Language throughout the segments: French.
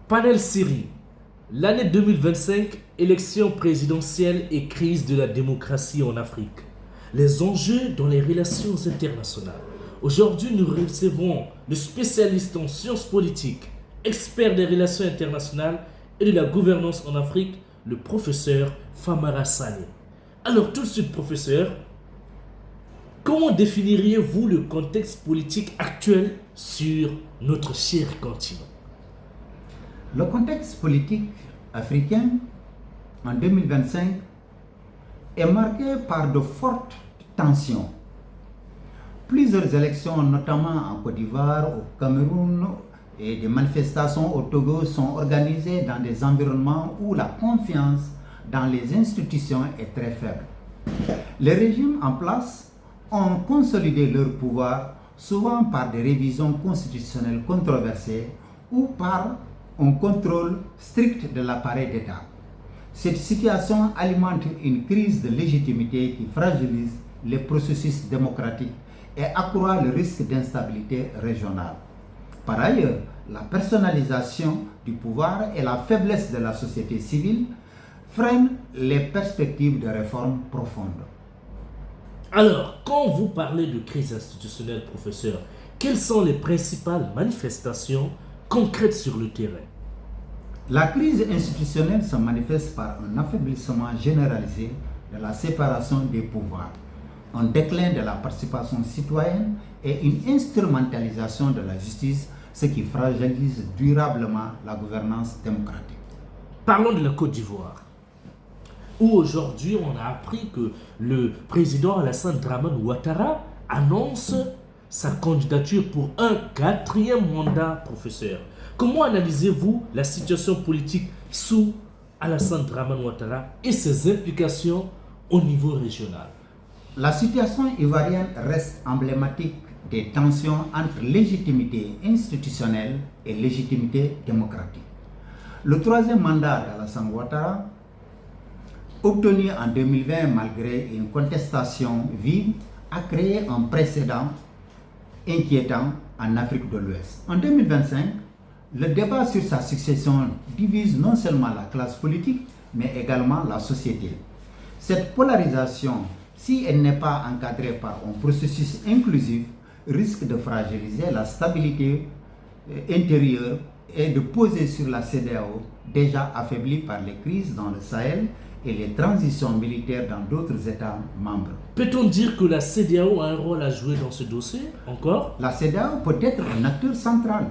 Panel Syrie. L'année 2025, élection présidentielle et crise de la démocratie en Afrique. Les enjeux dans les relations internationales. Aujourd'hui, nous recevons le spécialiste en sciences politiques, expert des relations internationales et de la gouvernance en Afrique, le professeur Famara Sane. Alors tout de suite, professeur, comment définiriez-vous le contexte politique actuel sur notre cher continent? Le contexte politique africain en 2025 est marqué par de fortes tensions. Plusieurs élections, notamment en Côte d'Ivoire, au Cameroun et des manifestations au Togo sont organisées dans des environnements où la confiance dans les institutions est très faible. Les régimes en place ont consolidé leur pouvoir, souvent par des révisions constitutionnelles controversées ou par un contrôle strict de l'appareil d'État. Cette situation alimente une crise de légitimité qui fragilise les processus démocratiques et accroît le risque d'instabilité régionale. Par ailleurs, la personnalisation du pouvoir et la faiblesse de la société civile freinent les perspectives de réformes profondes. Alors, quand vous parlez de crise institutionnelle, professeur, quelles sont les principales manifestations concrètes sur le terrain? La crise institutionnelle se manifeste par un affaiblissement généralisé de la séparation des pouvoirs, un déclin de la participation citoyenne et une instrumentalisation de la justice, ce qui fragilise durablement la gouvernance démocratique. Parlons de la Côte d'Ivoire, où aujourd'hui on a appris que le président Alassane Dramane Ouattara annonce sa candidature pour un 4e mandat, professeur. Comment analysez-vous la situation politique sous Alassane Dramane Ouattara et ses implications au niveau régional? La situation ivoirienne reste emblématique des tensions entre légitimité institutionnelle et légitimité démocratique. Le 3e mandat d'Alassane Ouattara, obtenu en 2020 malgré une contestation vive, a créé un précédent inquiétant en Afrique de l'Ouest. En 2025, le débat sur sa succession divise non seulement la classe politique, mais également la société. Cette polarisation, si elle n'est pas encadrée par un processus inclusif, risque de fragiliser la stabilité intérieure et de peser sur la CEDEAO, déjà affaiblie par les crises dans le Sahel et les transitions militaires dans d'autres États membres. Peut-on dire que la CEDEAO a un rôle à jouer dans ce dossier encore? La CEDEAO peut être un acteur central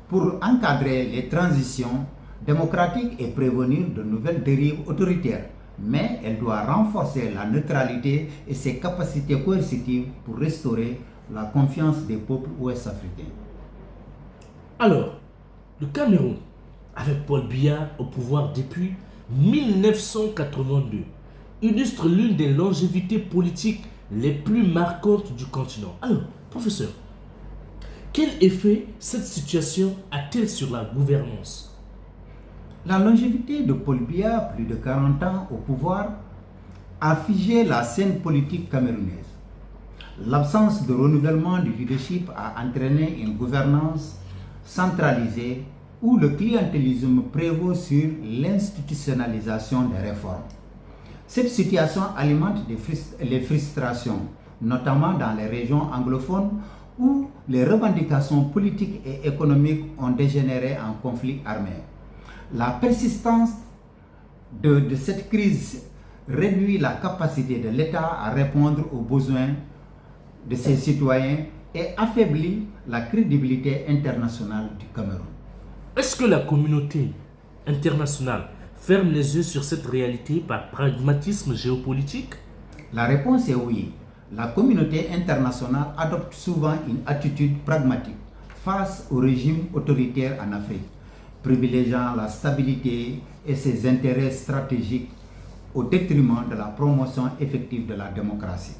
pour encadrer les transitions démocratiques et prévenir de nouvelles dérives autoritaires. Mais elle doit renforcer la neutralité et ses capacités coercitives pour restaurer la confiance des peuples ouest-africains. Alors, le Cameroun, avec Paul Biya au pouvoir depuis 1982, illustre l'une des longévités politiques les plus marquantes du continent. Alors, professeur, quel effet cette situation a-t-elle sur la gouvernance? La longévité de Paul Biya, plus de 40 ans au pouvoir, a figé la scène politique camerounaise. L'absence de renouvellement du leadership a entraîné une gouvernance centralisée où le clientélisme prévaut sur l'institutionnalisation des réformes. Cette situation alimente les frustrations, notamment dans les régions anglophones où les revendications politiques et économiques ont dégénéré en conflits armés. La persistance de cette crise réduit la capacité de l'État à répondre aux besoins de ses citoyens et affaiblit la crédibilité internationale du Cameroun. Est-ce que la communauté internationale ferme les yeux sur cette réalité par pragmatisme géopolitique? La réponse est oui. La communauté internationale adopte souvent une attitude pragmatique face au régime autoritaire en Afrique, privilégiant la stabilité et ses intérêts stratégiques au détriment de la promotion effective de la démocratie.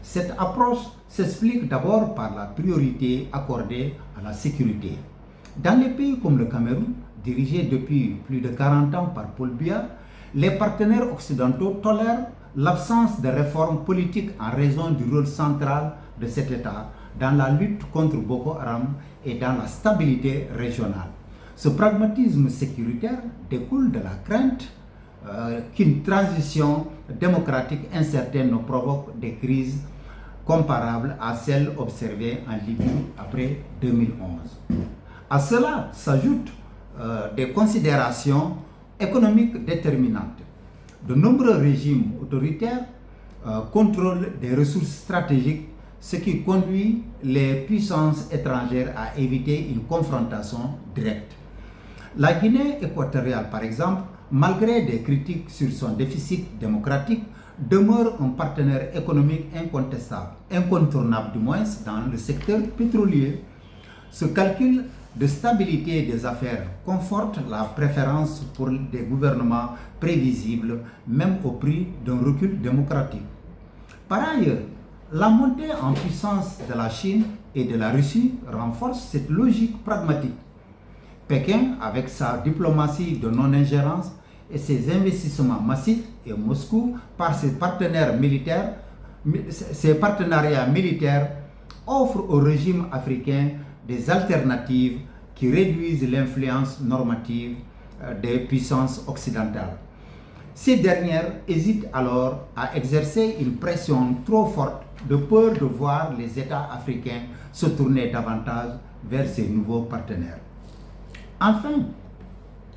Cette approche s'explique d'abord par la priorité accordée à la sécurité. Dans les pays comme le Cameroun, dirigé depuis plus de 40 ans par Paul Biya, les partenaires occidentaux tolèrent l'absence de réformes politiques en raison du rôle central de cet État dans la lutte contre Boko Haram et dans la stabilité régionale. Ce pragmatisme sécuritaire découle de la crainte qu'une transition démocratique incertaine ne provoque des crises comparables à celles observées en Libye après 2011. À cela s'ajoutent des considérations économiques déterminantes. De nombreux régimes autoritaires contrôlent des ressources stratégiques, ce qui conduit les puissances étrangères à éviter une confrontation directe. La Guinée équatoriale, par exemple, malgré des critiques sur son déficit démocratique, demeure un partenaire économique incontestable, incontournable du moins dans le secteur pétrolier. Ce calcul de stabilité des affaires conforte la préférence pour des gouvernements prévisibles, même au prix d'un recul démocratique. Par ailleurs, la montée en puissance de la Chine et de la Russie renforce cette logique pragmatique. Pékin, avec sa diplomatie de non-ingérence et ses investissements massifs, et Moscou, par ses partenariats militaires, offrent au régime africain des alternatives qui réduisent l'influence normative des puissances occidentales. Ces dernières hésitent alors à exercer une pression trop forte de peur de voir les États africains se tourner davantage vers ces nouveaux partenaires. Enfin,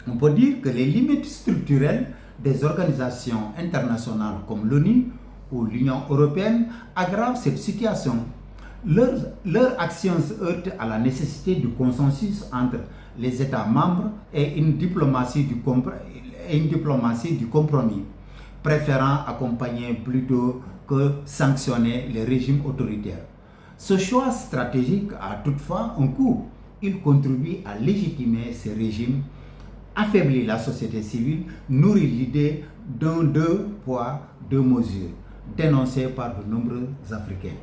on peut dire que les limites structurelles des organisations internationales comme l'ONU ou l'Union européenne aggravent cette situation. Leur action se heurte à la nécessité du consensus entre les États membres et une diplomatie du compromis, préférant accompagner plutôt que sanctionner les régimes autoritaires. Ce choix stratégique a toutefois un coût. Il contribue à légitimer ces régimes, affaiblit la société civile, nourrit l'idée d'un deux poids, deux mesures, dénoncée par de nombreux Africains.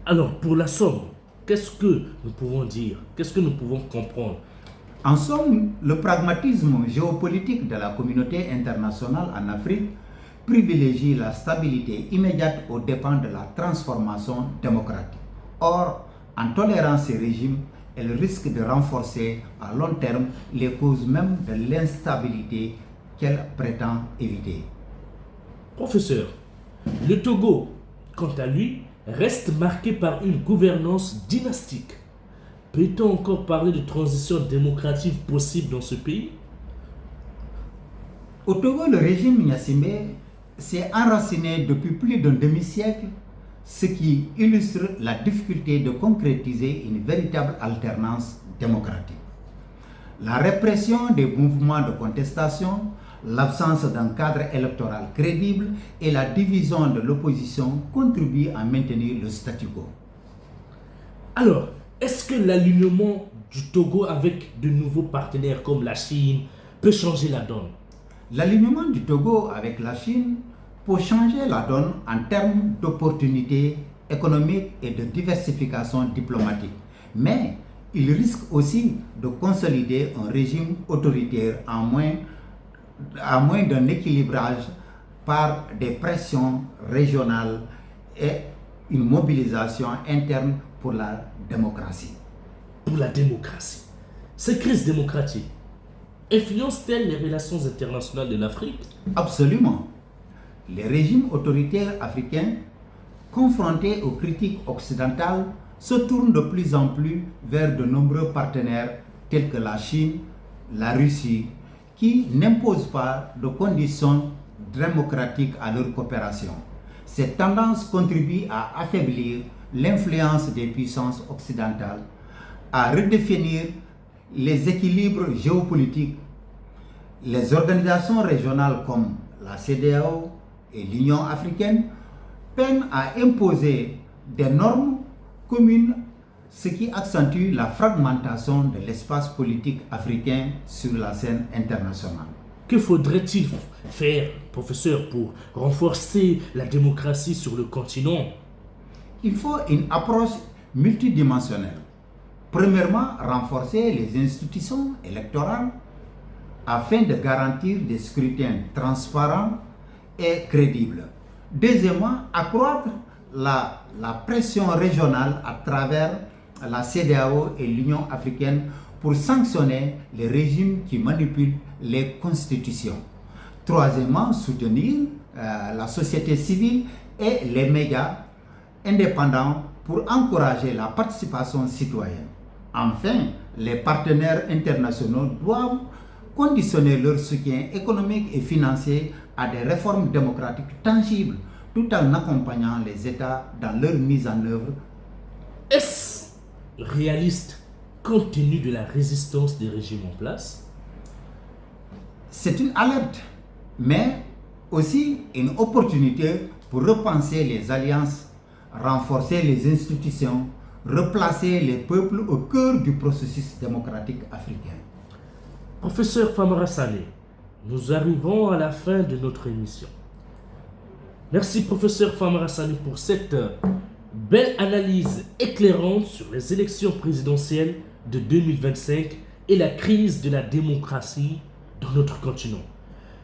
Alors, pour la somme, qu'est-ce que nous pouvons dire? Qu'est-ce que nous pouvons comprendre? En somme, le pragmatisme géopolitique de la communauté internationale en Afrique privilégie la stabilité immédiate aux dépens de la transformation démocratique. Or, en tolérant ces régimes, elle risque de renforcer à long terme les causes même de l'instabilité qu'elle prétend éviter. Professeur, le Togo, quant à lui, reste marqué par une gouvernance dynastique. Peut-on encore parler de transition démocratique possible dans ce pays? Au Togo, le régime Gnassingbé s'est enraciné depuis plus d'un demi-siècle, ce qui illustre la difficulté de concrétiser une véritable alternance démocratique. La répression des mouvements de contestation, l'absence d'un cadre électoral crédible et la division de l'opposition contribuent à maintenir le statu quo. Alors, est-ce que l'alignement du Togo avec de nouveaux partenaires comme la Chine peut changer la donne? L'alignement du Togo avec la Chine peut changer la donne en termes d'opportunités économiques et de diversification diplomatique. Mais il risque aussi de consolider un régime autoritaire à moins d'un équilibrage par des pressions régionales et une mobilisation interne pour la démocratie. Pour la démocratie. Ces crises démocratiques influencent-elles les relations internationales de l'Afrique? Absolument. Les régimes autoritaires africains, confrontés aux critiques occidentales, se tournent de plus en plus vers de nombreux partenaires tels que la Chine, la Russie, qui n'imposent pas de conditions démocratiques à leur coopération. Cette tendance contribue à affaiblir l'influence des puissances occidentales, à redéfinir les équilibres géopolitiques. Les organisations régionales comme la CEDEAO et l'Union africaine peinent à imposer des normes communes, ce qui accentue la fragmentation de l'espace politique africain sur la scène internationale. Que faudrait-il faire, professeur, pour renforcer la démocratie sur le continent? Il faut une approche multidimensionnelle. Premièrement, renforcer les institutions électorales afin de garantir des scrutins transparents et crédibles. Deuxièmement, accroître la pression régionale à travers la CEDEAO et l'Union africaine pour sanctionner les régimes qui manipulent les constitutions. Troisièmement, soutenir la société civile et les médias indépendants pour encourager la participation citoyenne. Enfin, les partenaires internationaux doivent conditionner leur soutien économique et financier à des réformes démocratiques tangibles tout en accompagnant les États dans leur mise en œuvre. Est-ce réaliste compte tenu de la résistance des régimes en place? C'est une alerte, mais aussi une opportunité pour repenser les alliances, renforcer les institutions, replacer les peuples au cœur du processus démocratique africain. Professeur Famara Sané, nous arrivons à la fin de notre émission. Merci professeur Famara Sané pour cette belle analyse éclairante sur les élections présidentielles de 2025 et la crise de la démocratie dans notre continent.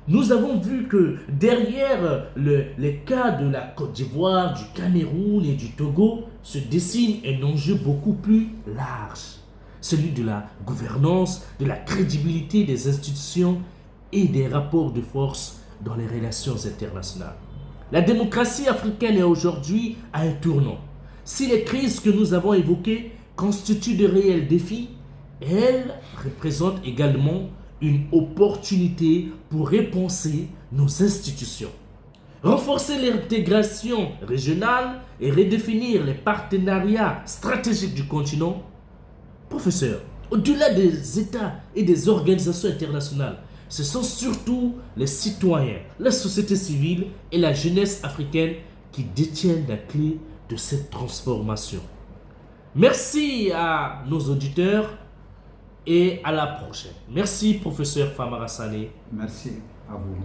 Nous avons vu que derrière les cas de la Côte d'Ivoire, du Cameroun et du Togo se dessine un enjeu beaucoup plus large, celui de la gouvernance, de la crédibilité des institutions et des rapports de force dans les relations internationales. La démocratie africaine est aujourd'hui à un tournant. Si les crises que nous avons évoquées constituent de réels défis, elles représentent également une opportunité pour repenser nos institutions, renforcer l'intégration régionale et redéfinir les partenariats stratégiques du continent. Professeur, au-delà des États et des organisations internationales, ce sont surtout les citoyens, la société civile et la jeunesse africaine qui détiennent la clé de cette transformation. Merci à nos auditeurs et à la prochaine. Merci, professeur Famara Sané. Merci à vous.